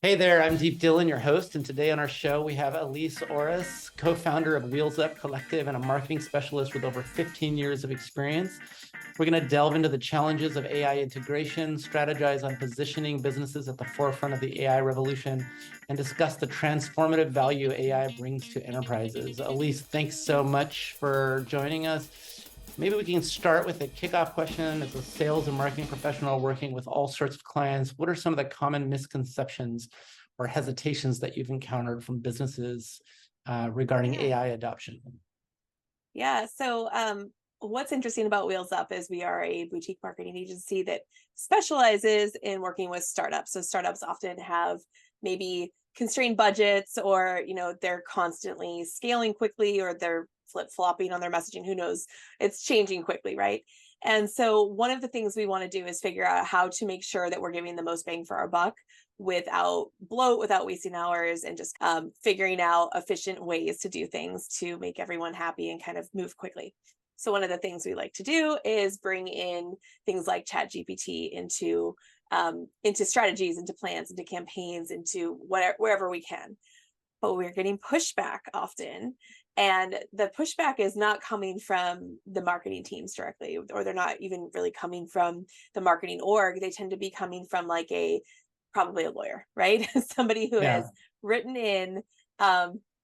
Hey there, I'm Dhillon, your host, and today on our show we have Elise Oras, co-founder of WheelsUp Collective and a marketing specialist with over 15 years of experience. We're going to delve into the challenges of AI integration, strategize on positioning businesses at the forefront of the AI revolution, and discuss the transformative value AI brings to enterprises. Elise, thanks so much for joining us. Maybe we can start with a kickoff question. As a sales and marketing professional working with all sorts of clients, what are some of the common misconceptions or hesitations that you've encountered from businesses regarding AI adoption? Yeah. So what's interesting about Wheels Up is we are a boutique marketing agency that specializes in working with startups. So startups often have maybe constrained budgets, or they're constantly scaling quickly, or they're flip-flopping on their messaging. Who knows? It's changing quickly, right? And so one of the things we want to do is figure out how to make sure that we're giving the most bang for our buck without bloat, without wasting hours, and just figuring out efficient ways to do things to make everyone happy and kind of move quickly. So one of the things we like to do is bring in things like Chat GPT into strategies, into plans, into campaigns, into wherever we can. But we're getting pushback often. And the pushback is not coming from the marketing teams directly, or they're not even really coming from the marketing org. They tend to be coming from probably a lawyer, right? Somebody who Yeah. has written in,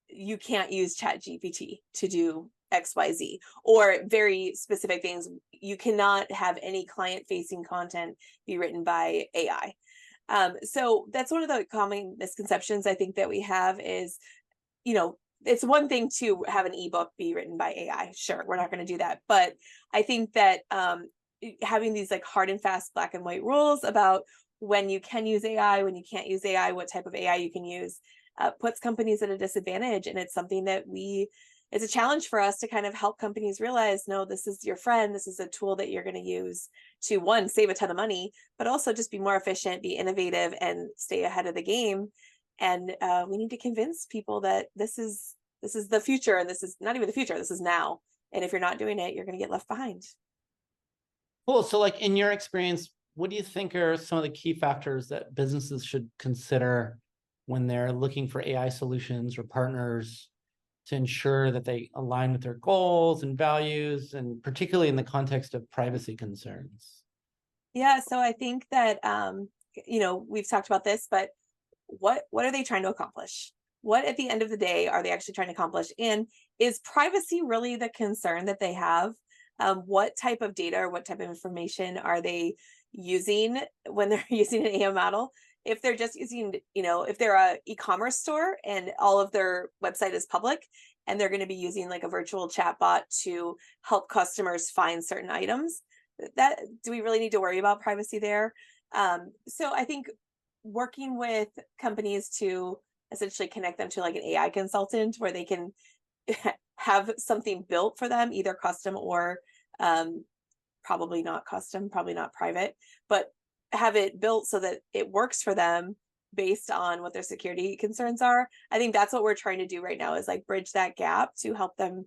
you can't use Chat GPT to do XYZ, or very specific things. You cannot have any client facing content be written by AI. So that's one of the common misconceptions I think that we have is, it's one thing to have an ebook be written by AI. Sure, we're not going to do that. But I think that having these hard and fast black and white rules about when you can use AI, when you can't use AI, what type of AI you can use, puts companies at a disadvantage. And it's something that it's a challenge for us to kind of help companies realize, no, this is your friend. This is a tool that you're going to use to, one, save a ton of money, but also just be more efficient, be innovative, and stay ahead of the game. And we need to convince people that this is the future, and this is not even the future. This is now. And if you're not doing it, you're going to get left behind. Cool. So in your experience, what do you think are some of the key factors that businesses should consider when they're looking for AI solutions or partners to ensure that they align with their goals and values, and particularly in the context of privacy concerns? Yeah, so I think that we've talked about this, but what are they trying to accomplish? What at the end of the day are they actually trying to accomplish? And is privacy really the concern that they have? What type of data or what type of information are they using when they're using an AI model? If they're just using, if they're a e-commerce store and all of their website is public, and they're going to be using a virtual chatbot to help customers find certain items, that do we really need to worry about privacy there? So I think working with companies to essentially connect them to an AI consultant where they can have something built for them, either custom or probably not custom, probably not private, but have it built so that it works for them based on what their security concerns are. I think that's what we're trying to do right now, is bridge that gap to help them.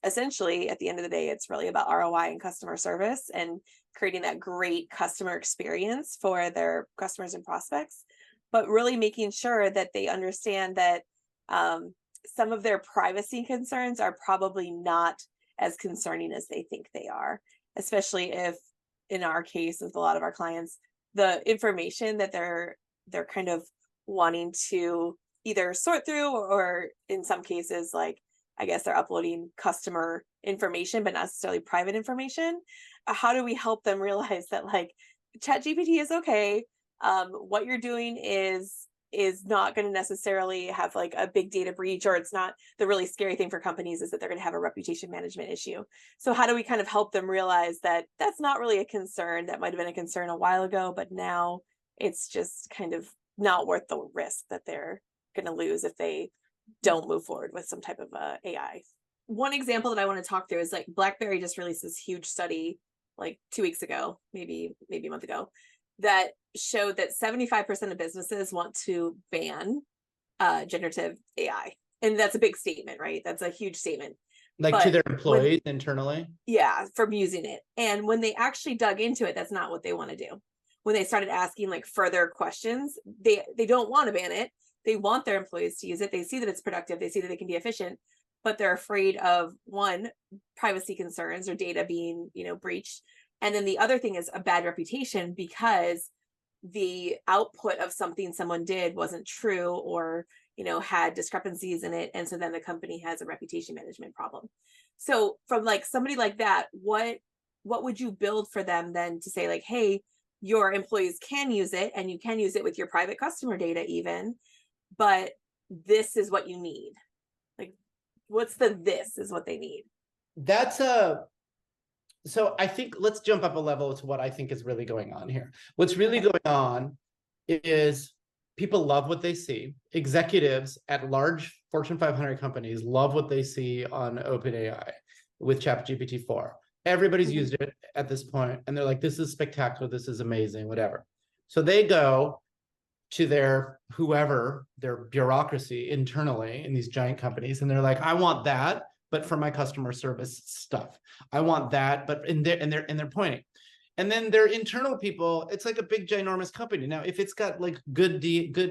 Essentially, at the end of the day, it's really about ROI and customer service, and creating that great customer experience for their customers and prospects, but really making sure that they understand that some of their privacy concerns are probably not as concerning as they think they are, especially if, in our case, with a lot of our clients, the information that they're kind of wanting to either sort through, or in some cases, I guess they're uploading customer information, but not necessarily private information. How do we help them realize that Chat GPT is okay? What you're doing is not going to necessarily have a big data breach, or it's not. The really scary thing for companies is that they're going to have a reputation management issue. So how do we kind of help them realize that that's not really a concern? That might have been a concern a while ago, but now it's just kind of not worth the risk that they're going to lose if they don't move forward with some type of AI. One example that I want to talk through is BlackBerry just released this huge study 2 weeks ago, maybe a month ago, that showed that 75% of businesses want to ban generative AI. And that's a big statement, right? That's a huge statement. To their employees internally? Yeah, from using it. And when they actually dug into it, that's not what they want to do. when they started asking like further questions, they don't want to ban it. They want their employees to use it. They see that it's productive. They see that they can be efficient, but they're afraid of, one, privacy concerns or data being, breached. And then the other thing is a bad reputation, because the output of something someone did wasn't true, or had discrepancies in it, and so then the company has a reputation management problem. So from like somebody like that, what would you build for them then to say like, hey, your employees can use it, and you can use it with your private customer data even, but this is what you need? Like, what's this is what they need? So I think let's jump up a level to what I think is really going on here. What's really going on is people love what they see. Executives at large Fortune 500 companies love what they see on OpenAI with ChatGPT-4. Everybody's used it at this point, and they're like, this is spectacular, this is amazing, whatever. So they go to their bureaucracy internally in these giant companies, and they're like, I want that, but for my customer service stuff. I want that, but they're pointing. And then their internal people, it's like a big ginormous company. Now, if it's got like good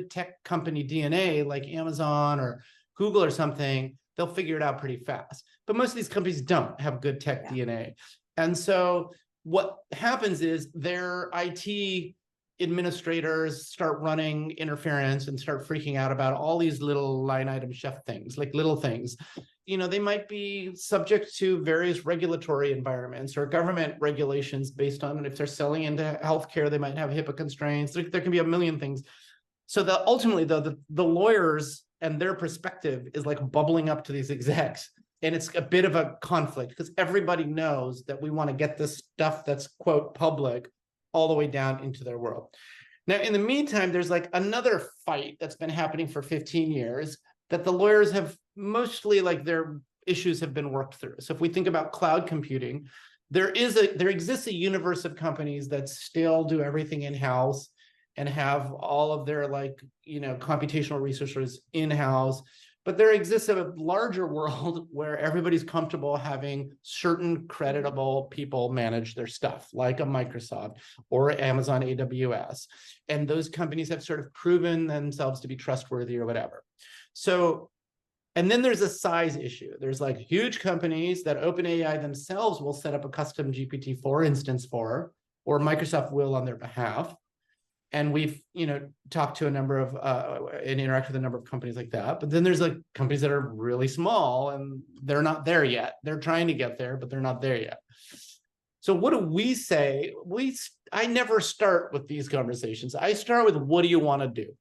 tech company DNA, like Amazon or Google or something, they'll figure it out pretty fast. But most of these companies don't have good tech DNA. And so what happens is their IT administrators start running interference and start freaking out about all these little line item chef things, like little things. They might be subject to various regulatory environments or government regulations based on if they're selling into healthcare, they might have HIPAA constraints. There can be a million things. So ultimately, the lawyers and their perspective is like bubbling up to these execs. And it's a bit of a conflict because everybody knows that we want to get this stuff that's, quote, public all the way down into their world. Now, in the meantime, there's like another fight that's been happening for 15 years that the lawyers have mostly, like, their issues have been worked through. So if we think about cloud computing, there exists a universe of companies that still do everything in-house and have all of their computational resources in-house. But there exists a larger world where everybody's comfortable having certain creditable people manage their stuff, like a Microsoft or Amazon AWS. And those companies have sort of proven themselves to be trustworthy or whatever. So, and then there's a size issue. There's like huge companies that OpenAI themselves will set up a custom GPT-4 instance for, or Microsoft will on their behalf. And we've, talked to a number of, and interact with a number of companies like that. But then there's like companies that are really small and they're not there yet. They're trying to get there, but they're not there yet. So what do we say? I never start with these conversations. I start with, what do you want to do?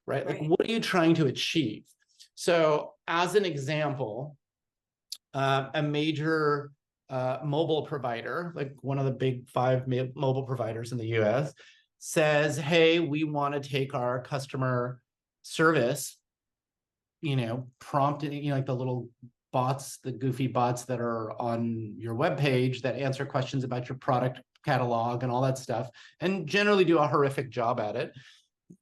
Right? Like, what are you trying to achieve? So as an example, a major mobile provider, like one of the big 5 mobile providers in the US, says, hey, we want to take our customer service, prompt, like the little bots, the goofy bots that are on your webpage that answer questions about your product catalog and all that stuff, and generally do a horrific job at it.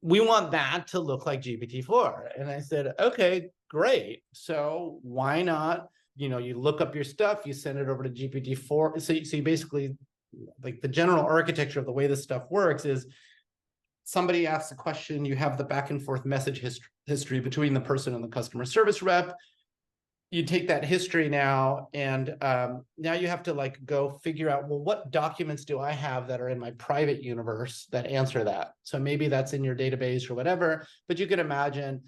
We want that to look like GPT-4. And I said, okay, great. So why not, you look up your stuff, you send it over to GPT-4. So you basically, like, the general architecture of the way this stuff works is somebody asks a question, you have the back and forth message history between the person and the customer service rep. You take that history now, and now you have to go figure out, well, what documents do I have that are in my private universe that answer that? So maybe that's in your database or whatever, but you can imagine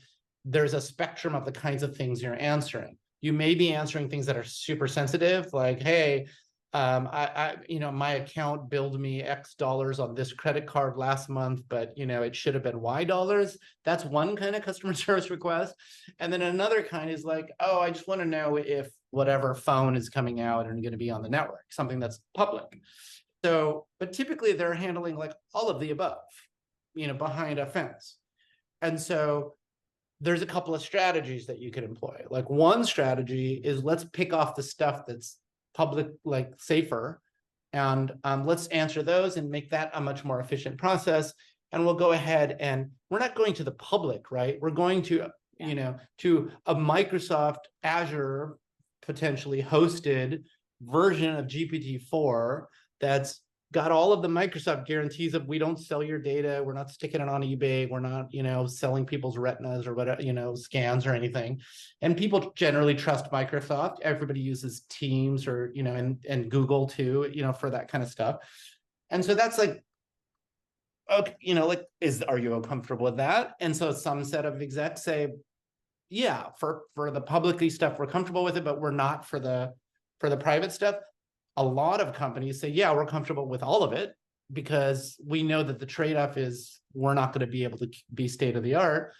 there's a spectrum of the kinds of things you're answering. You may be answering things that are super sensitive, like, hey, my account billed me X dollars on this credit card last month, but it should have been Y dollars. That's one kind of customer service request. And then another kind is like, oh, I just want to know if whatever phone is coming out and going to be on the network, something that's public. So, but typically they're handling like all of the above, behind a fence. And so there's a couple of strategies that you could employ. Like, one strategy is, let's pick off the stuff that's public, like safer, and let's answer those and make that a much more efficient process. And we'll go ahead, and we're not going to the public, right? We're going to, to a Microsoft Azure potentially hosted version of GPT-4 that's got all of the Microsoft guarantees of we don't sell your data, we're not sticking it on eBay, we're not, selling people's retinas or whatever, scans or anything. And people generally trust Microsoft. Everybody uses Teams or, and Google too, for that kind of stuff. And so that's like, okay, are you uncomfortable with that? And so some set of execs say, yeah, for the publicly stuff, we're comfortable with it, but we're not for the private stuff. A lot of companies say, yeah, we're comfortable with all of it because we know that the trade-off is we're not going to be able to be state of the art.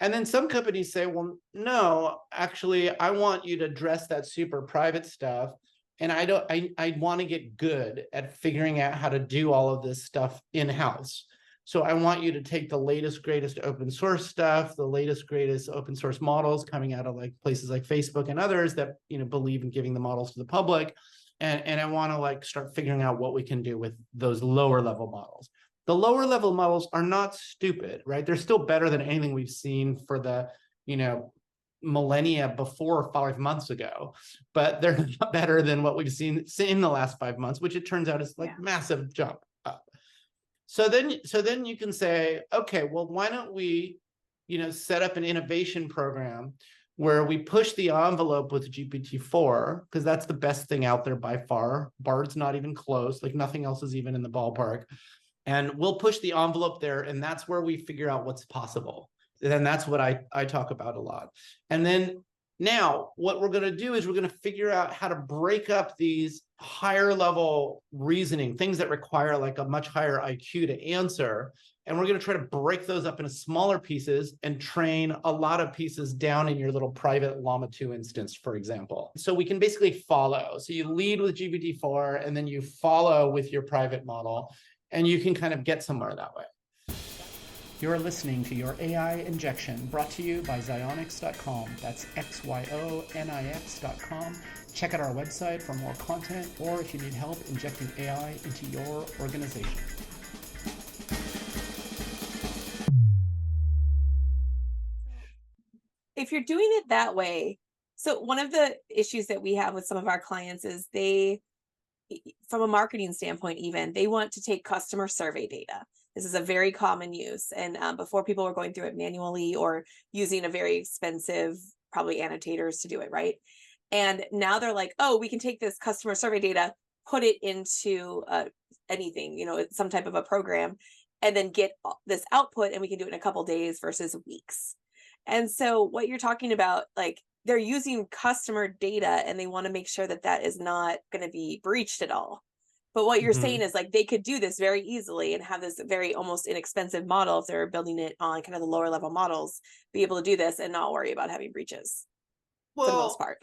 And then some companies say, well, no, actually, I want you to address that super private stuff. And I want to get good at figuring out how to do all of this stuff in-house. So I want you to take the latest, greatest open source stuff, the latest, greatest open source models coming out of like places like Facebook and others that, believe in giving the models to the public. And I want to like start figuring out what we can do with those lower level models. The lower level models are not stupid, right? They're still better than anything we've seen for the, millennia before 5 months ago, but they're not better than what we've seen in the last 5 months, which it turns out is like massive jump up. So then you can say, okay, well, why don't we, set up an innovation program where we push the envelope with GPT-4, because that's the best thing out there by far. Bard's not even close, like nothing else is even in the ballpark. And we'll push the envelope there, and that's where we figure out what's possible. And then that's what I talk about a lot. And then now what we're going to do is we're going to figure out how to break up these higher level reasoning, things that require like a much higher IQ to answer. And we're going to try to break those up into smaller pieces and train a lot of pieces down in your little private Llama 2 instance, for example. So we can basically follow. So you lead with GPT-4 and then you follow with your private model, and you can kind of get somewhere that way. You're listening to Your AI Injection, brought to you by Xionyx.com. That's XYONIX.com. Check out our website for more content, or if you need help injecting AI into your organization. If you're doing it that way, so one of the issues that we have with some of our clients is they, from a marketing standpoint even, they want to take customer survey data. This is a very common use. And before, people were going through it manually or using a very expensive, probably annotators to do it, right? And now they're like, oh, we can take this customer survey data, put it into anything, some type of a program, and then get this output, and we can do it in a couple days versus weeks. And so what you're talking about, like, they're using customer data and they want to make sure that that is not going to be breached at all. But what you're saying is like they could do this very easily and have this very almost inexpensive model, if they're building it on kind of the lower level models, be able to do this and not worry about having breaches. For the most part.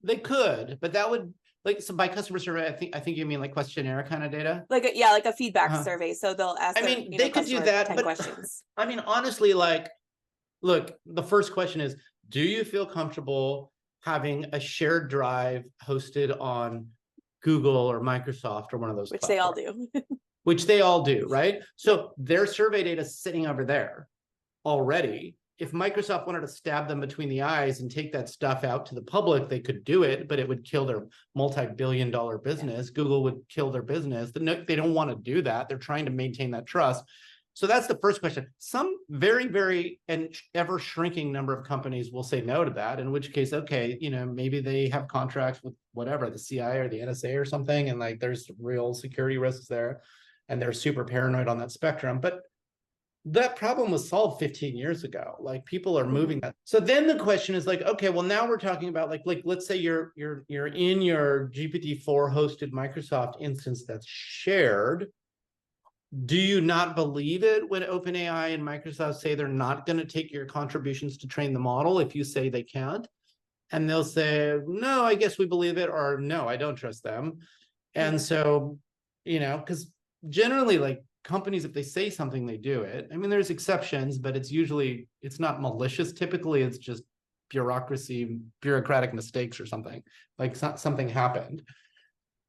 They could, but that would, like, so by customer survey, I think you mean like questionnaire kind of data, like a feedback survey. So they'll ask. They could do that, 10 but questions. I mean, honestly, like, look, the first question is, do you feel comfortable having a shared drive hosted on Google or Microsoft or one of those Which platforms? they all do. Which they all do, right? So their survey data is sitting over there already. If Microsoft wanted to stab them between the eyes and take that stuff out to the public, they could do it, but it would kill their multi-billion-dollar business. Yeah. Google would kill their business. They don't want to do that. They're trying to maintain that trust. So that's the first question. Some very, very and ever shrinking number of companies will say no to that, in which case, okay, maybe they have contracts with whatever, the CIA or the NSA or something, and like there's real security risks there, and they're super paranoid on that spectrum. But that problem was solved 15 years ago. Like, people are moving that. So then the question is like, okay, well, now we're talking about like let's say you're in your GPT-4 hosted Microsoft instance that's shared. Do you not believe it when OpenAI and Microsoft say they're not going to take your contributions to train the model if you say they can't? And they'll say, no, I guess we believe it, or no, I don't trust them. And so, because generally, like, companies, if they say something, they do it. I mean, there's exceptions, but it's not malicious. Typically, it's just bureaucratic mistakes or something, like something happened.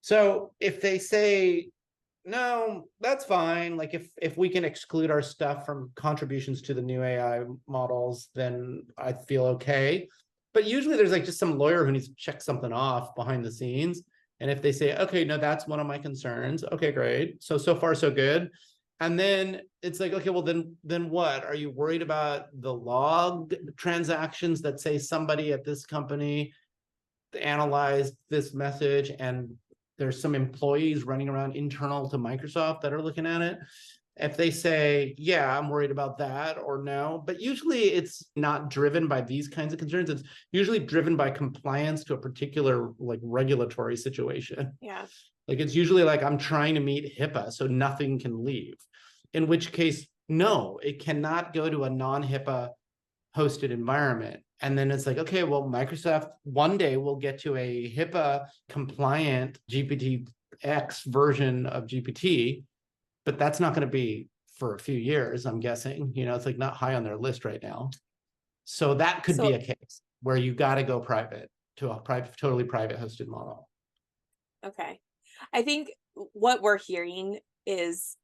So if they say, no, that's fine, like if we can exclude our stuff from contributions to the new AI models, then I feel okay. But usually there's like just some lawyer who needs to check something off behind the scenes. And if they say, okay, no, that's one of my concerns. Okay, great. So far, so good. And then it's like, okay, well, then what? Are you worried about the log transactions that say somebody at this company analyzed this message and there's some employees running around internal to Microsoft that are looking at it? If they say, yeah, I'm worried about that, or no, but usually it's not driven by these kinds of concerns. It's usually driven by compliance to a particular like regulatory situation. Yeah. Like it's usually like I'm trying to meet HIPAA, so nothing can leave. In which case, no, it cannot go to a non-HIPAA hosted environment. And then it's like, okay, well, Microsoft one day will get to a HIPAA compliant GPT-X version of GPT, but that's not going to be for a few years, I'm guessing. It's like not high on their list right now. So that could be So, a case where you got to go private to a private, totally private hosted model. okay. I think what we're hearing is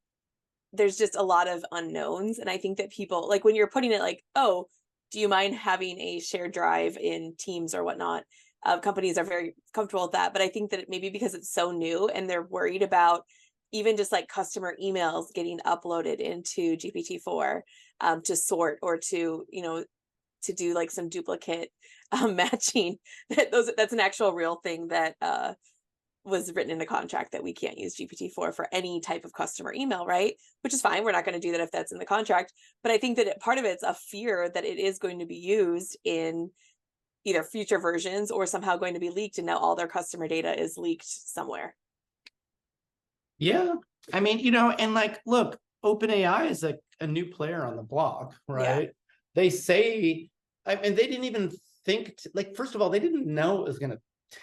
there's just a lot of unknowns. And I think that people, like when you're putting it like, oh, do you mind having a shared drive in Teams or whatnot? Companies are very comfortable with that. But I think that maybe because it's so new and they're worried about even just like customer emails getting uploaded into GPT-4 to sort or to, to do like some duplicate matching. That's an actual real thing that was written in a contract, that we can't use GPT-4 for any type of customer email, right? Which is fine. We're not going to do that if that's in the contract. But I think that part of it's a fear that it is going to be used in either future versions or somehow going to be leaked. And now all their customer data is leaked somewhere. Yeah. I mean, and like, look, OpenAI is like a new player on the block, Yeah. right? They say, I mean, they didn't even think, like, first of all, they didn't know it was going to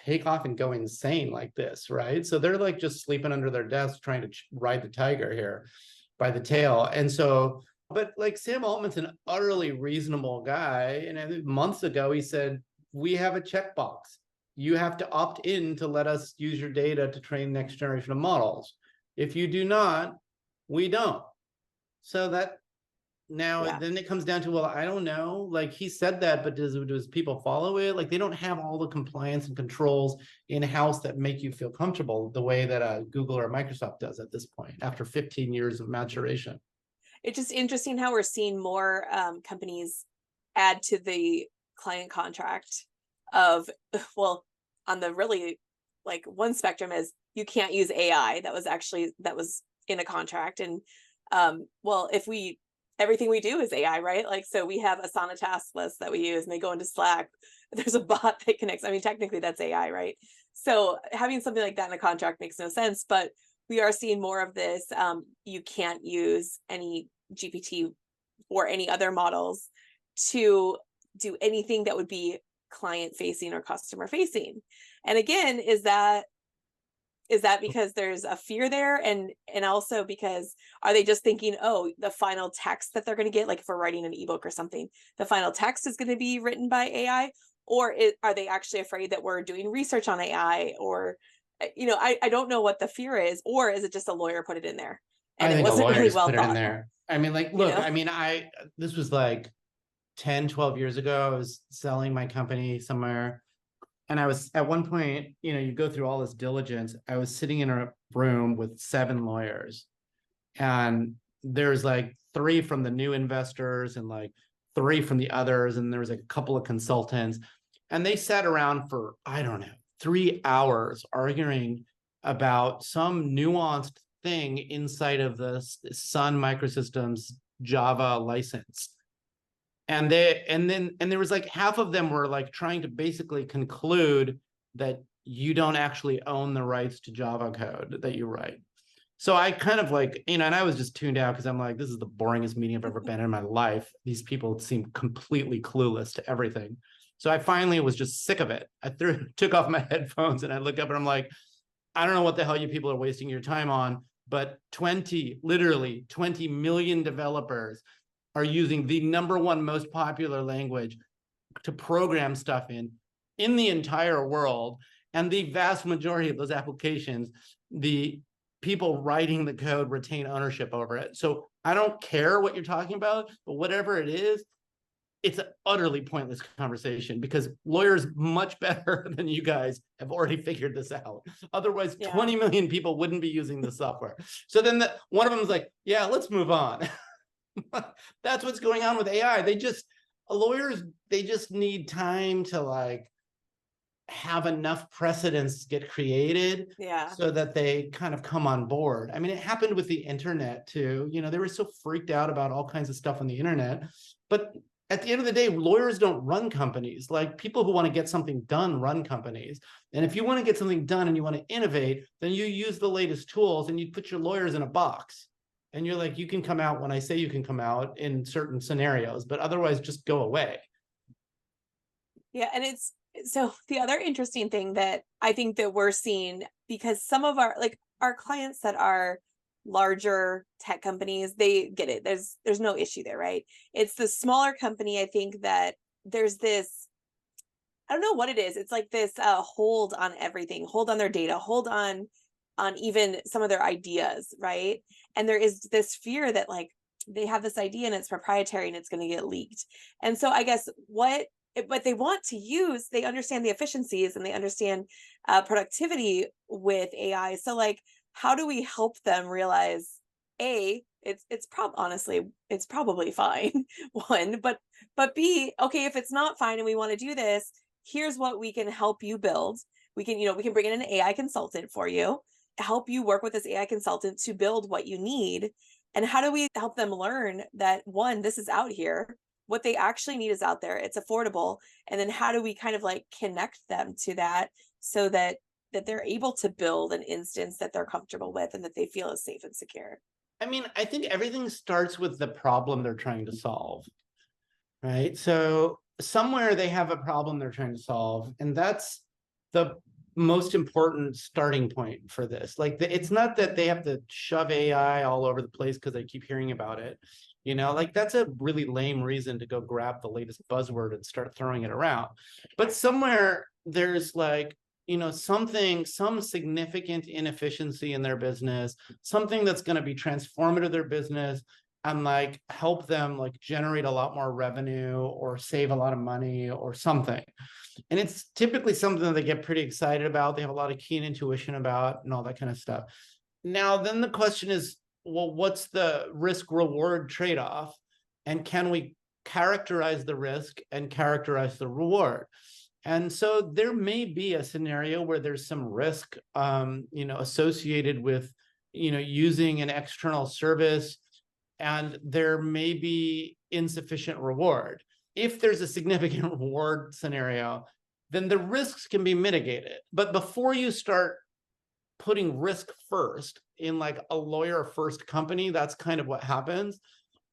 take off and go insane like this, right? So they're like just sleeping under their desk trying to ride the tiger here by the tail. And so, but like Sam Altman's an utterly reasonable guy. And I think months ago, he said, we have a checkbox. You have to opt in to let us use your data to train next generation of models. If you do not, we don't. So that now Yeah. then it comes down to, well, I don't know. Like he said that, but does people follow it? Like they don't have all the compliance and controls in-house that make you feel comfortable the way that Google or Microsoft does at this point after 15 years of maturation. It's just interesting how we're seeing more companies add to the client contract of, well, on the really like one spectrum is you can't use AI. That was in a contract. And well, if everything we do is AI, right? Like, so we have Asana task list that we use and they go into Slack. There's a bot that connects. I mean, technically that's AI, right? So having something like that in a contract makes no sense, but we are seeing more of this. You can't use any GPT or any other models to do anything that would be client facing or customer facing. And again, is that because there's a fear there, and also because are they just thinking, oh, the final text that they're going to get, like if we're writing an ebook or something, the final text is going to be written by AI, or are they actually afraid that we're doing research on AI, or I don't know what the fear is, or is it just a lawyer put it in there and I it think a wasn't lawyer really just well put it in thought? there. I mean, like, look, I mean, this was like 10, 12 years ago. I was selling my company somewhere. And I was at one point, you go through all this diligence. I was sitting in a room with 7 lawyers, and there's like 3 from the new investors and like 3 from the others. And there was like a couple of consultants, and they sat around for, I don't know, 3 hours arguing about some nuanced thing inside of the Sun Microsystems Java license. And there was like half of them were like trying to basically conclude that you don't actually own the rights to Java code that you write. So I kind of like, and I was just tuned out because I'm like, this is the boringest meeting I've ever been in my life. These people seem completely clueless to everything. So I finally was just sick of it. I took off my headphones and I look up and I'm like, I don't know what the hell you people are wasting your time on, but literally 20 million developers are using the #1 most popular language to program stuff in the entire world. And the vast majority of those applications, the people writing the code retain ownership over it. So I don't care what you're talking about, but whatever it is, it's an utterly pointless conversation because lawyers much better than you guys have already figured this out. Otherwise, Yeah. 20 million people wouldn't be using the software. So then one of them is like, yeah, let's move on. That's what's going on with AI. Lawyers, they just need time to like have enough precedents get created Yeah. so that they kind of come on board. I mean, it happened with the internet too. You know, they were so freaked out about all kinds of stuff on the internet. But at the end of the day, lawyers don't run companies. Like people who want to get something done run companies. And if you want to get something done and you want to innovate, then you use the latest tools and you put your lawyers in a box. And you're like, you can come out when I say you can come out in certain scenarios, but otherwise just go away. Yeah. And so the other interesting thing that I think that we're seeing, because some of our clients that are larger tech companies, they get it. There's no issue there, right? It's the smaller company, I think, that there's this, I don't know what it is. It's like this hold on everything, hold on their data, hold on even some of their ideas, right? And there is this fear that like they have this idea and it's proprietary and it's going to get leaked. And so I guess but they want to use, they understand the efficiencies and they understand productivity with AI. So like, how do we help them realize, honestly, it's probably fine. One, but B, okay, if it's not fine and we want to do this, here's what we can help you build. We can bring in an AI consultant for you, help you work with this AI consultant to build what you need. And how do we help them learn that, one, this is out here, what they actually need is out there, it's affordable, and then how do we kind of like connect them to that so that they're able to build an instance that they're comfortable with and that they feel is safe and secure. I mean, I think everything starts with the problem they're trying to solve, right? So somewhere they have a problem they're trying to solve, and that's the most important starting point for this. Like, it's not that they have to shove AI all over the place because they keep hearing about it. You know, like that's a really lame reason to go grab the latest buzzword and start throwing it around. But somewhere there's like, you know, some significant inefficiency in their business, something that's going to be transformative to their business and like help them like generate a lot more revenue or save a lot of money or something. And it's typically something that they get pretty excited about. They have a lot of keen intuition about and all that kind of stuff. Now, then the question is, well, what's the risk reward trade-off? And can we characterize the risk and characterize the reward? And so there may be a scenario where there's some risk, you know, associated with, you know, using an external service, and there may be insufficient reward. If there's a significant reward scenario, then the risks can be mitigated. But before you start putting risk first in like a lawyer first company, that's kind of what happens.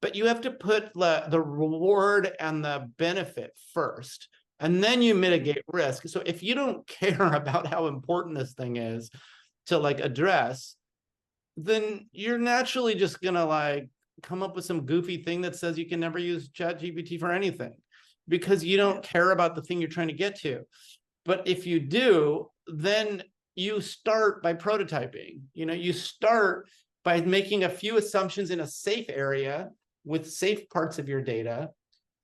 But you have to put the reward and the benefit first, and then you mitigate risk. So if you don't care about how important this thing is to like address, then you're naturally just gonna like come up with some goofy thing that says you can never use ChatGPT for anything because you don't care about the thing you're trying to get to. But if you do, then you start by prototyping. You know, you start by making a few assumptions in a safe area with safe parts of your data,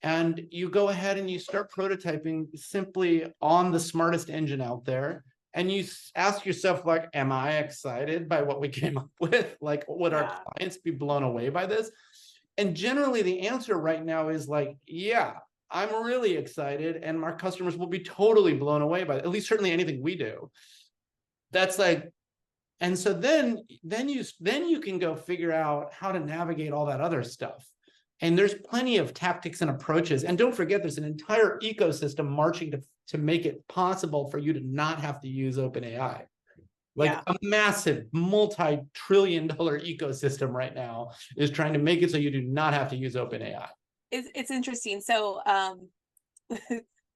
and you go ahead and you start prototyping simply on the smartest engine out there. And you ask yourself, like, am I excited by what we came up with? Like, would our clients be blown away by this? And generally the answer right now is like, yeah, I'm really excited, and our customers will be totally blown away by it, at least certainly anything we do. That's like, and so then you can go figure out how to navigate all that other stuff. And there's plenty of tactics and approaches. And don't forget, there's an entire ecosystem marching to make it possible for you to not have to use OpenAI. Like a massive multi-trillion-dollar ecosystem right now is trying to make it so you do not have to use OpenAI. It's interesting. So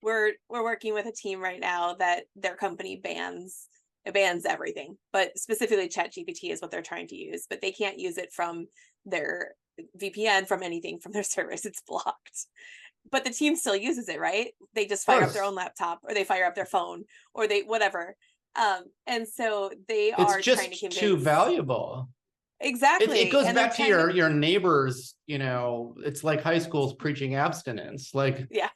we're working with a team right now that their company bans everything, but specifically ChatGPT is what they're trying to use, but they can't use it from their VPN, from anything from their service. It's blocked. But the team still uses it, right? They just fire up their own laptop, or they fire up their phone, or they whatever. And so they are just trying to convince, too valuable. It Exactly. goes And they're back to trying to, your neighbors, it's like high school's preaching abstinence. Like, yeah.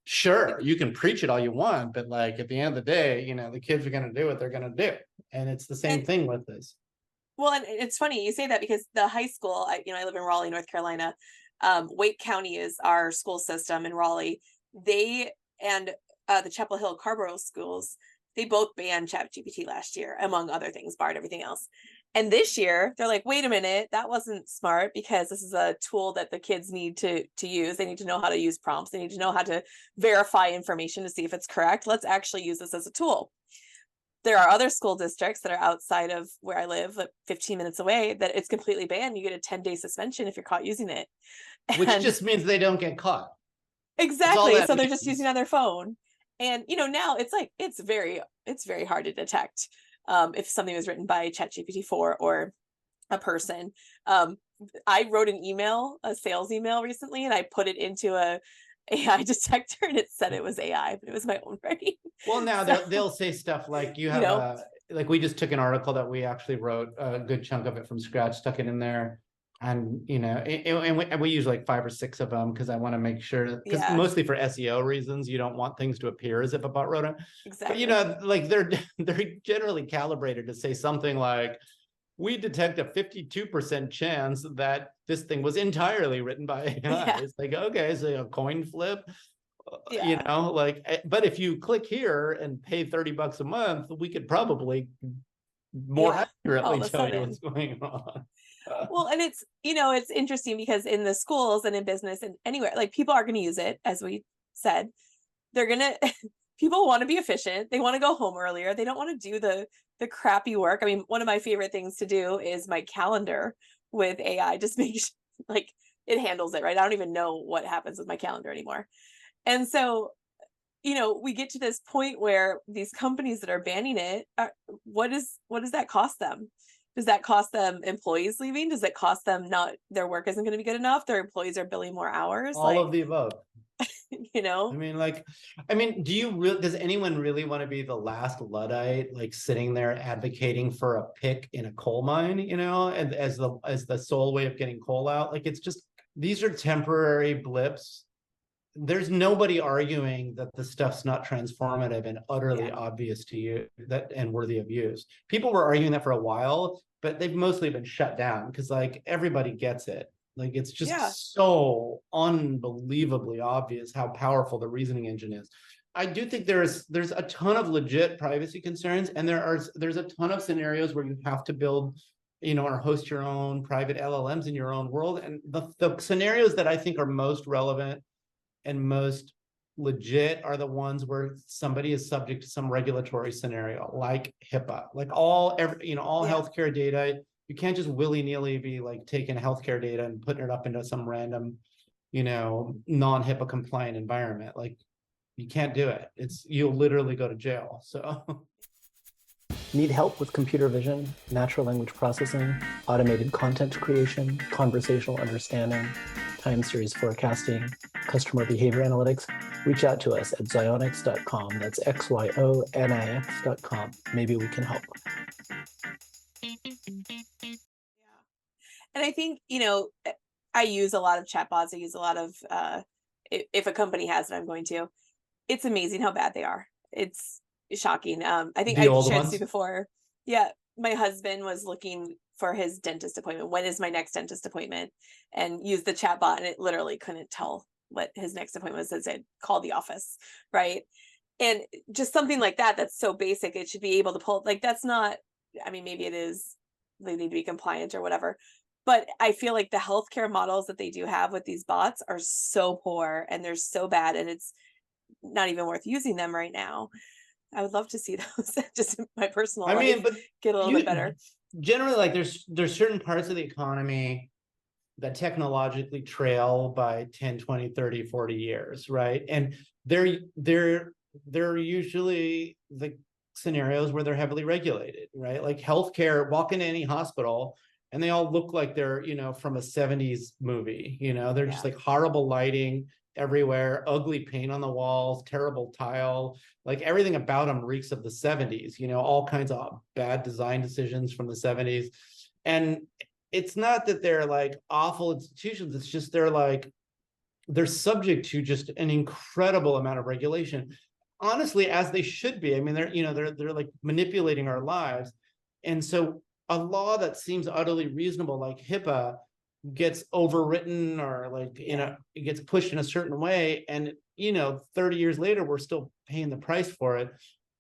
sure, It's, you can preach it all you want, but like at the end of the day, the kids are going to do what they're going to do. And it's the same and thing with this. well, and it's funny you say that because the high school, I live in Raleigh, North Carolina. Wake County is our school system in Raleigh. They and the Chapel Hill Carborough schools, they both banned ChatGPT last year, among other things, barred everything else. And this year, they're like, wait a minute, that wasn't smart because this is a tool that the kids need to use. They need to know how to use prompts. They need to know how to verify information to see if it's correct. Let's actually use this as a tool. There are other school districts that are outside of where I live, like 15 minutes away, that it's completely banned. You get a 10-day suspension if you're caught using it. Which And just means they don't get caught. That's all exactly. that So they're just using means. it on their phone. And now it's like it's very hard to detect if something was written by ChatGPT 4 or a person. Um, I wrote an email, a sales email recently, and I put it into a AI detector and it said it was AI, but it was my own writing. Well, now So, they'll say stuff like you know, like we just took an article that we actually wrote a good chunk of it from scratch, stuck it in there. And, and we use like 5 or 6 of them because I want to make sure, because yeah, mostly for SEO reasons, you don't want things to appear as if a bot wrote it. But, exactly. like they're generally calibrated to say something like, we detect a 52% chance that this thing was entirely written by AI. Yeah. It's like, okay, so a coin flip, Yeah. but if you click here and pay $30 a month, we could probably more Yeah. All accurately of a tell you sudden. what's going on. Well, and it's interesting because in the schools and in business and anywhere, like people are going to use it, as we said. They're going to, people want to be efficient. They want to go home earlier. They don't want to do the crappy work. I mean, one of my favorite things to do is my calendar with AI, just make sure, like it handles it, right? I don't even know what happens with my calendar anymore. And so, we get to this point where these companies that are banning it, what does that cost them? Does that cost them employees leaving? Does it cost them not their work isn't going to be good enough? Their employees are billing more hours? All Like, of the above. you know, Does anyone really want to be the last Luddite, like sitting there advocating for a pick in a coal mine, and as the sole way of getting coal out? Like, it's just, these are temporary blips. There's nobody arguing that the stuff's not transformative and utterly yeah, obvious to you and worthy of use. People were arguing that for a while, but they've mostly been shut down because like everybody gets it. Like, it's yeah, just so unbelievably obvious how powerful the reasoning engine is. I do think there's a ton of legit privacy concerns, and there's a ton of scenarios where you have to build, or host your own private LLMs in your own world. And the scenarios that I think are most relevant and most legit are the ones where somebody is subject to some regulatory scenario, like HIPAA, like all yeah. healthcare data. You can't just willy-nilly be like taking healthcare data and putting it up into some random, non-HIPAA compliant environment. Like, you can't do it. You'll literally go to jail. So Need help with computer vision, natural language processing, automated content creation, conversational understanding, time series forecasting, customer behavior analytics? Reach out to us at xionyx.com. That's XYONIX.com. Maybe we can help. Yeah. And I think, I use a lot of chatbots. I use a lot of, if a company has it, I'm going to. It's amazing how bad they are. It's shocking. I think the I've old shared this ones. before. Yeah. My husband was looking for his dentist appointment. When is my next dentist appointment? And used the chatbot, and it literally couldn't tell what his next appointment was. It said, call the office. Right. And just something like that, that's so basic. It should be able to pull, like, that's not, I mean, maybe it is, they need to be compliant or whatever. But I feel like the healthcare models that they do have with these bots are so poor and they're so bad, and it's not even worth using them right now. I would love to see those just in my personal life But get a little bit you better. generally, like, there's certain parts of the economy that technologically trail by 10, 20, 30, 40 years, right? And they're usually the scenarios where they're heavily regulated, right? Like healthcare, walk into any hospital and they all look like they're, from a 70s movie. They're just Yeah. like horrible lighting everywhere, ugly paint on the walls, terrible tile, like everything about them reeks of the 70s, all kinds of bad design decisions from the 70s. And it's not that they're like awful institutions. It's just they're subject to just an incredible amount of regulation. Honestly, as they should be. I mean, they're like manipulating our lives. And so a law that seems utterly reasonable, like HIPAA, gets overwritten or like, it gets pushed in a certain way. And, 30 years later, we're still paying the price for it.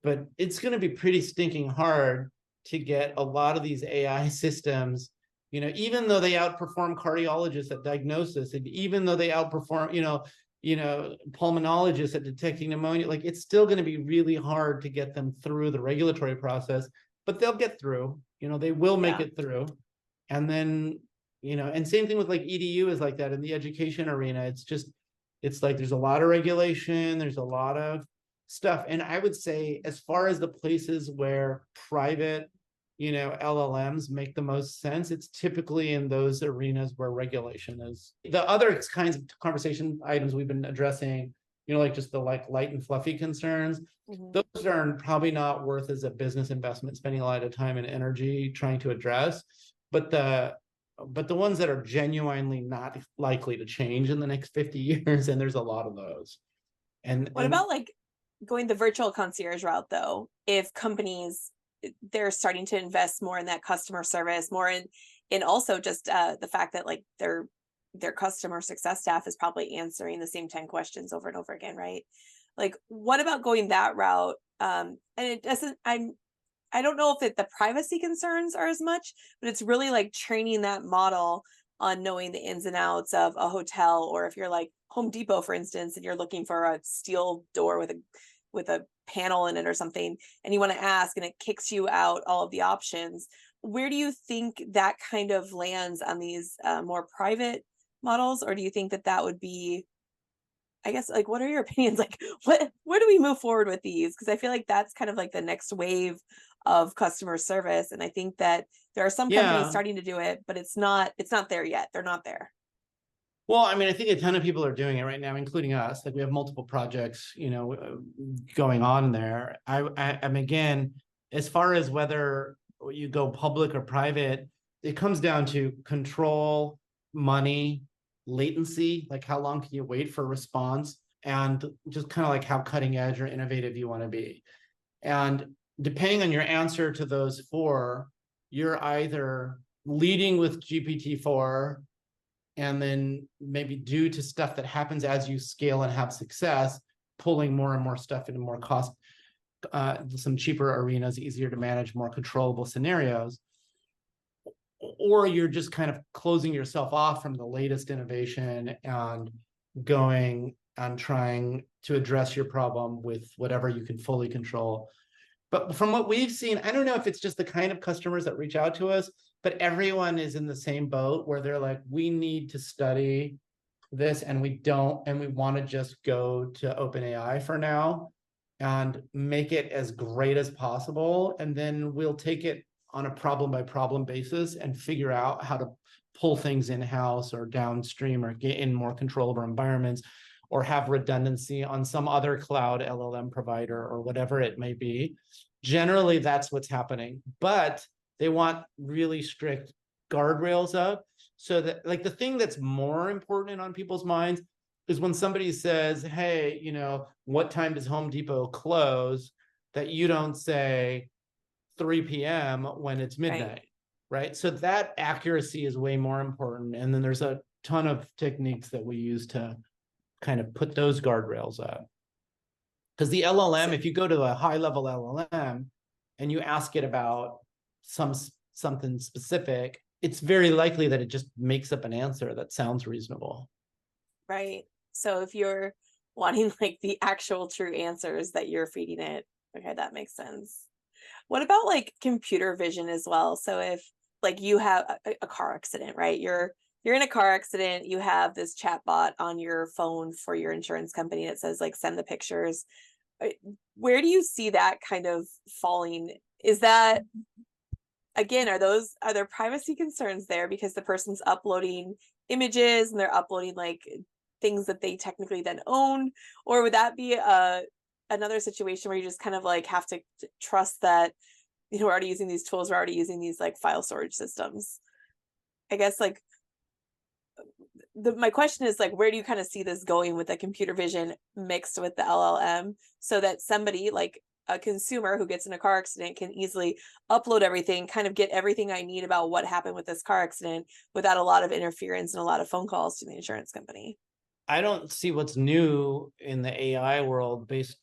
But it's going to be pretty stinking hard to get a lot of these AI systems, even though they outperform cardiologists at diagnosis, and even though they outperform, pulmonologists at detecting pneumonia, like it's still going to be really hard to get them through the regulatory process, but they'll get through, they will make it through. And then, and same thing with like EDU is like that in the education arena. It's like there's a lot of regulation, there's a lot of stuff. And I would say, as far as the places where private, LLMs make the most sense, it's typically in those arenas where regulation is. The other kinds of conversation items we've been addressing, like just the like light and fluffy concerns, those are probably not worth as a business investment, spending a lot of time and energy trying to address. But the ones that are genuinely not likely to change in the next 50 years, and there's a lot of those. And what about like going the virtual concierge route, though? If companies, they're starting to invest more in that customer service, more in also just the fact that like their customer success staff is probably answering the same 10 questions over and over again, right? Like, what about going that route? And it doesn't, I don't know if the privacy concerns are as much, but it's really like training that model on knowing the ins and outs of a hotel, or if you're like Home Depot, for instance, and you're looking for a steel door with a panel in it or something, and you want to ask, and it kicks you out all of the options. Where do you think that kind of lands on these more private models, or do you think that would be, I guess, like, what are your opinions? Like, where do we move forward with these? Because I feel like that's kind of like the next wave of customer service. And I think that there are some companies starting to do it, but it's not there yet. They're not there. Well, I mean, I think a ton of people are doing it right now, including us. Like we have multiple projects, going on there. I'm again, as far as whether you go public or private, it comes down to control, money, latency, like how long can you wait for a response, and just kind of like how cutting edge or innovative you want to be. And depending on your answer to those four, you're either leading with GPT-4, and then maybe due to stuff that happens as you scale and have success, pulling more and more stuff into more cost, some cheaper arenas, easier to manage, more controllable scenarios. Or you're just kind of closing yourself off from the latest innovation and going and trying to address your problem with whatever you can fully control. But from what we've seen, I don't know if it's just the kind of customers that reach out to us, but everyone is in the same boat where they're like, we need to study this, and we want to just go to OpenAI for now and make it as great as possible. And then we'll take it on a problem by problem basis and figure out how to pull things in-house or downstream, or get in more control of our environments, or have redundancy on some other cloud LLM provider or whatever it may be. Generally, that's what's happening. But they want really strict guardrails up, so that, like, the thing that's more important on people's minds is when somebody says, hey, what time does Home Depot close, that you don't say 3 p.m. when it's midnight, right? So that accuracy is way more important. And then there's a ton of techniques that we use to kind of put those guardrails up. Because the LLM, if you go to a high-level LLM and you ask it about something specific, it's very likely that it just makes up an answer that sounds reasonable. Right. So if you're wanting like the actual true answers that you're feeding it, okay, that makes sense. What about like computer vision as well? So if like you have a car accident, right? You're in a car accident, you have this chat bot on your phone for your insurance company that says like, send the pictures. Where do you see that kind of falling? Is that, again, are there privacy concerns there because the person's uploading images and they're uploading like things that they technically then own? Or would that be another situation where you just kind of like have to trust that we're already using these tools, we're already using these like file storage systems. I guess like my question is like, where do you kind of see this going with the computer vision mixed with the LLM, so that somebody like a consumer who gets in a car accident can easily upload everything, kind of get everything I need about what happened with this car accident without a lot of interference and a lot of phone calls to the insurance company? I don't see what's new in the AI world based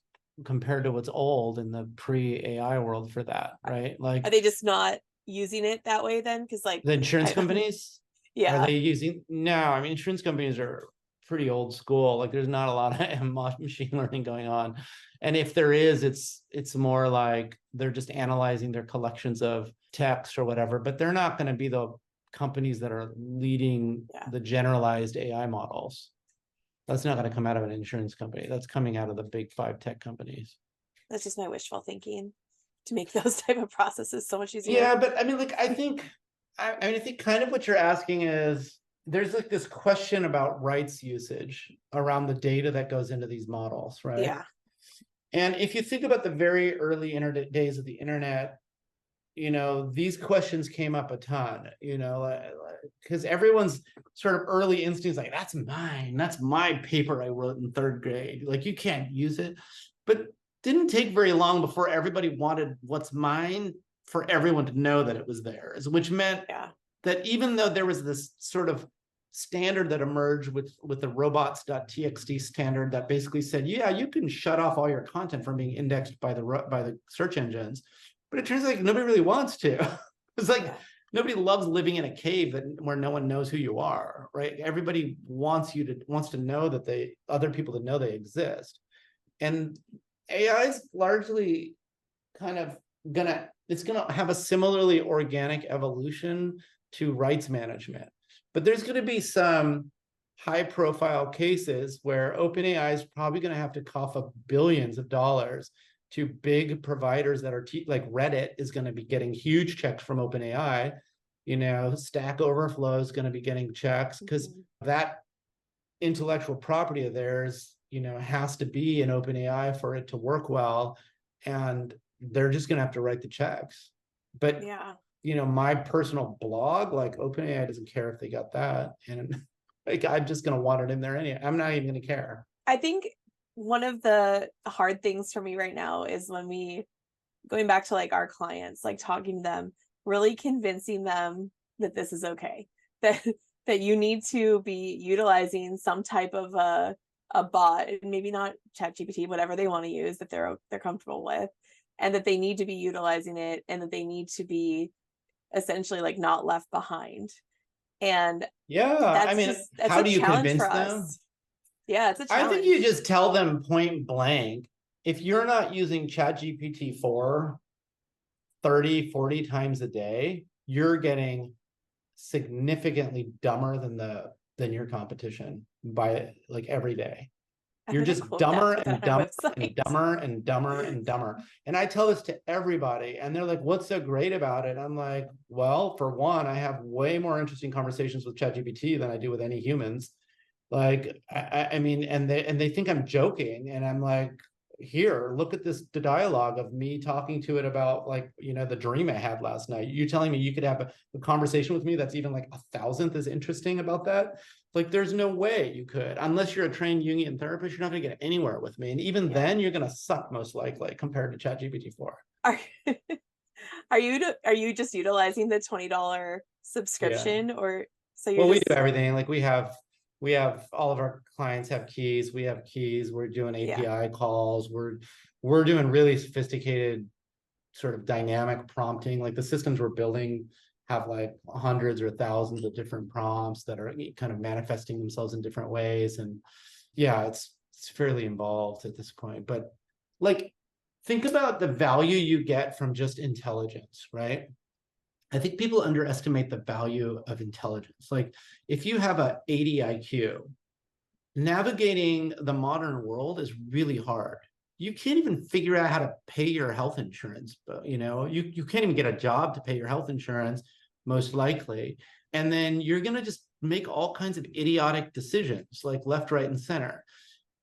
compared to what's old in the pre-AI world for that, right? Like, Are they just not using it that way then? Because like the insurance companies, are yeah, they using? No, I mean, insurance companies are pretty old school. Like, there's not a lot of machine learning going on. And if there is, it's more like they're just analyzing their collections of text or whatever, but they're not going to be the companies that are leading the generalized AI models. That's not going to come out of an insurance company. That's coming out of the big 5 tech companies. that's just my wishful thinking to make those type of processes so much easier. Yeah, but I mean, like, I think kind of what you're asking is, there's like this question about rights usage around the data that goes into these models, right? Yeah. And if you think about the very early internet days of the internet, these questions came up a ton, because everyone's sort of early instincts like, that's mine, that's my paper I wrote in 3rd grade, like, you can't use it. But didn't take very long before everybody wanted what's mine for everyone to know that it was theirs, which meant that even though there was this sort of standard that emerged with the robots.txt standard that basically said, yeah, you can shut off all your content from being indexed by the search engines, but it turns out like nobody really wants to. It's like nobody loves living in a cave where no one knows who you are, right? Everybody wants to know that other people to know they exist. And AI is largely kind of it's gonna have a similarly organic evolution to rights management. But there's going to be some high-profile cases where OpenAI is probably going to have to cough up billions of dollars to big providers that are like Reddit is going to be getting huge checks from OpenAI. Stack Overflow is going to be getting checks because that intellectual property of theirs, has to be in OpenAI for it to work well, and they're just going to have to write the checks. But my personal blog, like OpenAI doesn't care if they got that, and like I'm just going to want it in there anyway. I'm not even going to care. I think one of the hard things for me right now is going back to like our clients, like talking to them, really convincing them that this is okay, that you need to be utilizing some type of a bot, maybe not ChatGPT, whatever they want to use that they're comfortable with, and that they need to be utilizing it, and that they need to be essentially like not left behind. And how do you convince them? Yeah, it's a challenge. I think you just tell them point blank, if you're not using ChatGPT 4 30, 40 times a day, you're getting significantly dumber than your competition by like every day. You're just dumber and dumber and dumber and dumber and dumber. And I tell this to everybody, and they're like, what's so great about it? I'm like, well, for one, I have way more interesting conversations with ChatGPT than I do with any humans. Like, I mean, and they think I'm joking, and I'm like, here, look at this dialogue of me talking to it about like, the dream I had last night. You telling me you could have a conversation with me that's even like 1,000th as interesting about that? Like, there's no way you could, unless you're a trained Jungian therapist. You're not going to get anywhere with me, and even then, you're going to suck most likely compared to ChatGPT 4. Are you just utilizing the $20 subscription, or so? We do everything. Like we have all of our clients have keys. We have keys. We're doing API calls. We're doing really sophisticated sort of dynamic prompting. Like the systems we're building have like hundreds or thousands of different prompts that are kind of manifesting themselves in different ways. And it's fairly involved at this point. But like, think about the value you get from just intelligence, right? I think people underestimate the value of intelligence. Like if you have a 80 IQ, navigating the modern world is really hard. You can't even figure out how to pay your health insurance, but you can't even get a job to pay your health insurance, most likely. And then you're going to just make all kinds of idiotic decisions like left, right, and center.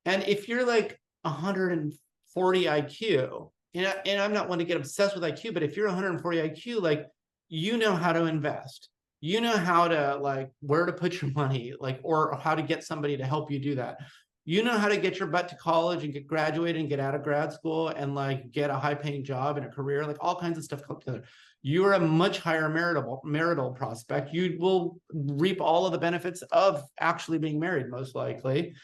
And if you're like 140 IQ, and I'm not one to get obsessed with IQ, but if you're 140 IQ, like, you know how to invest, you know how to, like, where to put your money, like, or how to get somebody to help you do that. You know how to get your butt to college and get graduated and get out of grad school and, like, get a high paying job and a career, like all kinds of stuff come together. You're a much higher marital prospect. You will reap all of the benefits of actually being married, most likely.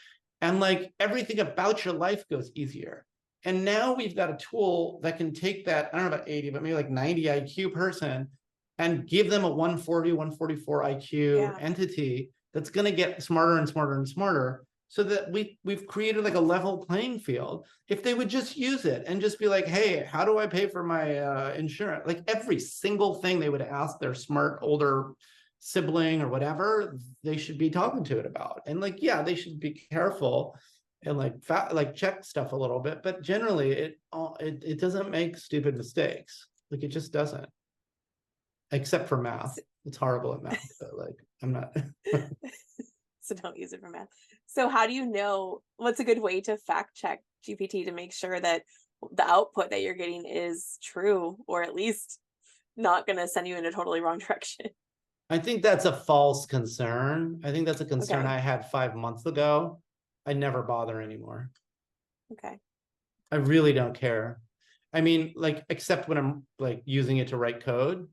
And, like, everything about your life goes easier. And now we've got a tool that can take that, I don't know about 80, but maybe like 90 IQ person and give them a 140, 144 IQ entity that's going to get smarter and smarter and smarter, so that we've created like a level playing field. If they would just use it and just be like, hey, how do I pay for my insurance? Like, every single thing they would ask their smart older sibling or whatever, they should be talking to it about. And, like, yeah, they should be careful and, like check stuff a little bit, but generally it doesn't make stupid mistakes. Like, it just doesn't, except for math. It's horrible at math, but, like, I'm not. So don't use it for math. So how do you know, what's a good way to fact check GPT to make sure that the output that you're getting is true, or at least not going to send you in a totally wrong direction? I think that's a false concern. I think that's a concern Okay. I had 5 months ago. I never bother anymore. Okay. I really don't care. I mean, like, except when I'm, like, using it to write code,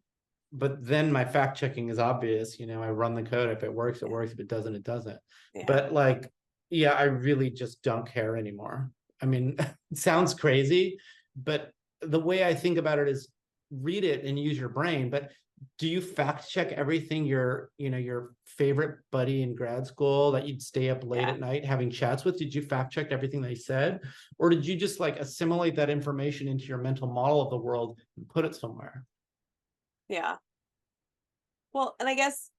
but then my fact checking is obvious. I run the code. If it works, it works. If it doesn't, it doesn't. Yeah. But, like, yeah, I really just don't care anymore. I mean, it sounds crazy, but the way I think about it is read it and use your brain. But do you fact check everything your favorite buddy in grad school that you'd stay up late at night having chats with? Did you fact check everything they said? Or did you just, like, assimilate that information into your mental model of the world and put it somewhere? Yeah. Well, and I guess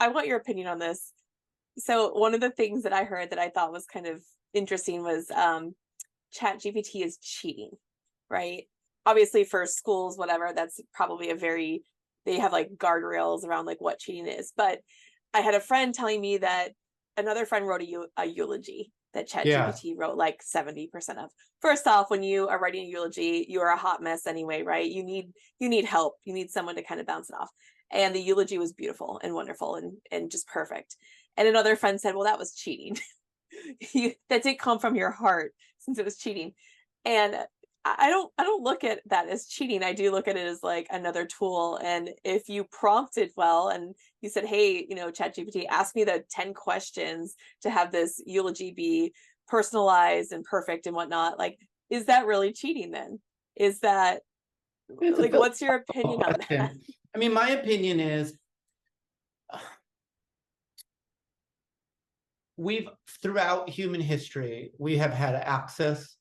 I want your opinion on this. So one of the things that I heard that I thought was kind of interesting was Chat GPT is cheating, right? Obviously for schools, whatever, that's probably they have like guardrails around like what cheating is. But I had a friend telling me that another friend wrote a eulogy that Chat GPT wrote like 70% of. First off, when you are writing a eulogy, you are a hot mess anyway, right? You need help. You need someone to kind of bounce it off. And the eulogy was beautiful and wonderful and just perfect. And another friend said, well, that was cheating. That didn't come from your heart, since it was cheating. And I don't look at that as cheating. I do look at it as like another tool. And if you prompted well and you said, hey, ChatGPT, ask me the 10 questions to have this eulogy be personalized and perfect and whatnot, like, is that really cheating then? Is that, like, what's your opinion on that? I mean, my opinion is, throughout human history, we have had access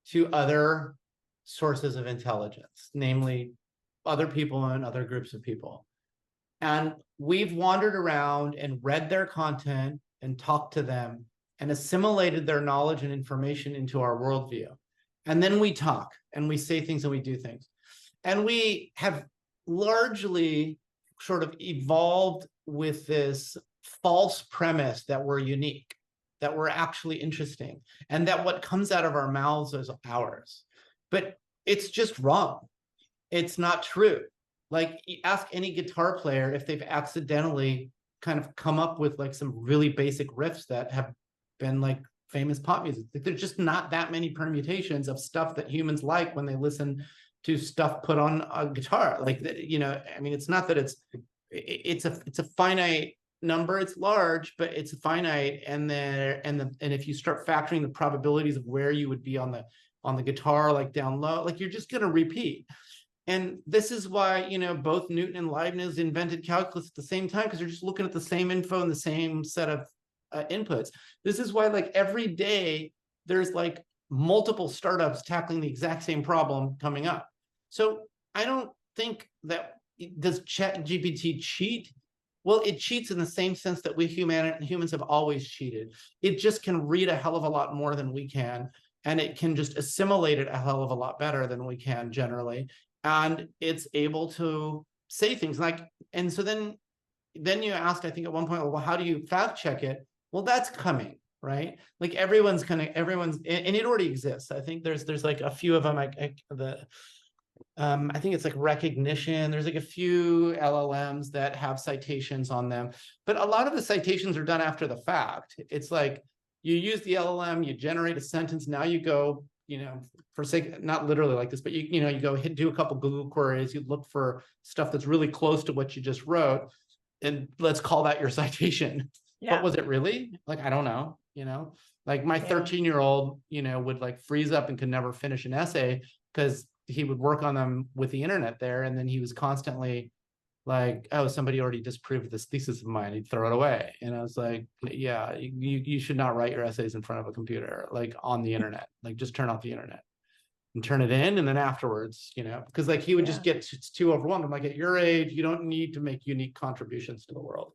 to other sources of intelligence, namely other people and other groups of people. And we've wandered around and read their content and talked to them and assimilated their knowledge and information into our worldview. And then we talk and we say things and we do things. And we have largely sort of evolved with this false premise that we're unique, that we're actually interesting, and that what comes out of our mouths is ours. But it's just wrong. It's not true. Like, ask any guitar player if they've accidentally kind of come up with like some really basic riffs that have been like famous pop music. There's just not that many permutations of stuff that humans like when they listen to stuff put on a guitar. Like, I mean, it's not that it's a finite number. It's large, but it's finite. And if you start factoring the probabilities of where you would be on the guitar, like down low, like, you're just going to repeat. And this is why, both Newton and Leibniz invented calculus at the same time, because they're just looking at the same info and the same set of inputs. This is why, like, every day there's like multiple startups tackling the exact same problem coming up. So I don't think that, does ChatGPT cheat? Well, it cheats in the same sense that humans have always cheated. It just can read a hell of a lot more than we can, and it can just assimilate it a hell of a lot better than we can generally. And it's able to say things like, and so then you asked, I think at one point, well, how do you fact check it? Well, that's coming. right? Like everyone's, and it already exists. I think there's like a few of them, I think it's like recognition. There's like a few LLMs that have citations on them, but a lot of the citations are done after the fact. It's like you use the LLM, you generate a sentence. Now you go, for sake, not literally like this, but you go do a couple Google queries. You look for stuff that's really close to what you just wrote, and let's call that your citation. Yeah. But was it really? Like, I don't know. Like my 13-year-old, would like freeze up and could never finish an essay because he would work on them with the internet there, and then he was constantly like, oh, somebody already disproved this thesis of mine, he'd throw it away. And I was like, yeah, you should not write your essays in front of a computer, like on the internet. Like just turn off the internet and turn it in, and then afterwards, because like he would just get too overwhelmed. I'm like, at your age, you don't need to make unique contributions to the world.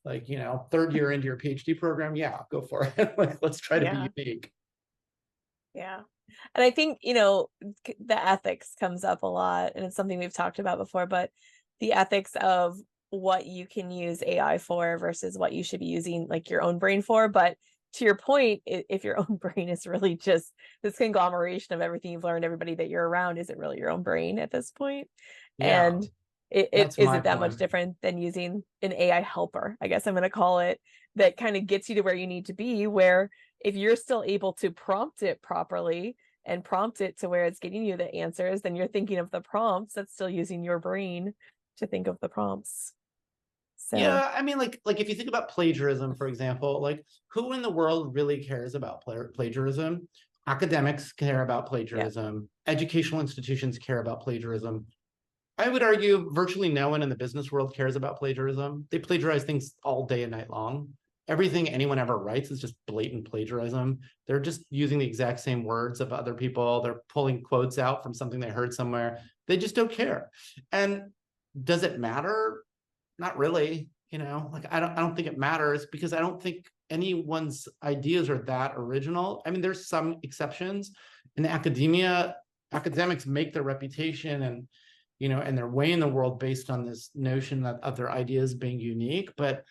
Like, third year into your PhD program, go for it. Like, let's try to be unique. Yeah. And I think, the ethics comes up a lot, and it's something we've talked about before, but the ethics of what you can use AI for versus what you should be using like your own brain for. But to your point, if your own brain is really just this conglomeration of everything you've learned, everybody that you're around, is it really your own brain at this point? Yeah. And is it that much different than using an AI helper, I guess I'm going to call it, that kind of gets you to where you need to be, where if you're still able to prompt it properly and prompt it to where it's getting you the answers, then you're thinking of the prompts, that's still using your brain to think of the prompts. So yeah, I mean, like if you think about plagiarism, for example, like who in the world really cares about plagiarism? Academics care about plagiarism. Educational institutions care about plagiarism. I would argue virtually no one in the business world cares about plagiarism. They plagiarize things all day and night long. Everything anyone ever writes is just blatant plagiarism. They're just using the exact same words of other people. They're pulling quotes out from something they heard somewhere. They just don't care. And does it matter? Not really. Like I don't think it matters, because I don't think anyone's ideas are that original. I mean, there's some exceptions. In academia, academics make their reputation and and their way in the world based on this notion of their ideas being unique, but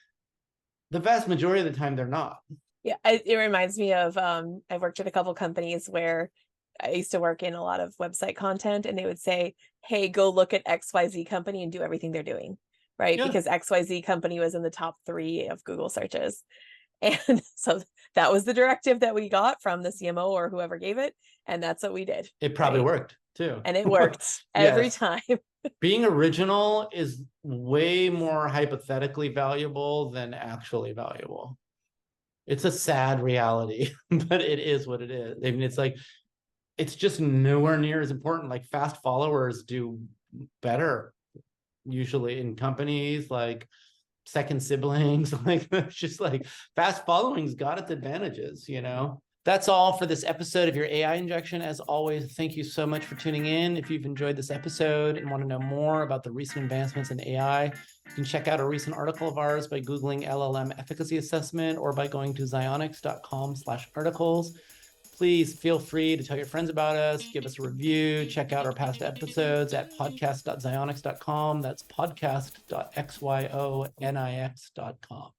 the vast majority of the time they're not. Yeah, it reminds me of I've worked at a couple companies where I used to work in a lot of website content, and they would say, hey, go look at XYZ company and do everything they're doing, right? Yeah. Because XYZ company was in the top 3 of Google searches. And so that was the directive that we got from the CMO or whoever gave it, and that's what we did. It probably worked too. And it worked every time. Being original is way more hypothetically valuable than actually valuable. It's a sad reality, but it is what it is. I mean, it's just nowhere near as important. Like fast followers do better usually in companies, like second siblings. Like it's just like fast following's got its advantages, That's all for this episode of your AI Injection. As always, thank you so much for tuning in. If you've enjoyed this episode and want to know more about the recent advancements in AI, you can check out a recent article of ours by Googling LLM efficacy assessment or by going to xionics.com/articles. Please feel free to tell your friends about us, give us a review, check out our past episodes at podcast.xionics.com. That's podcast.xionics.com.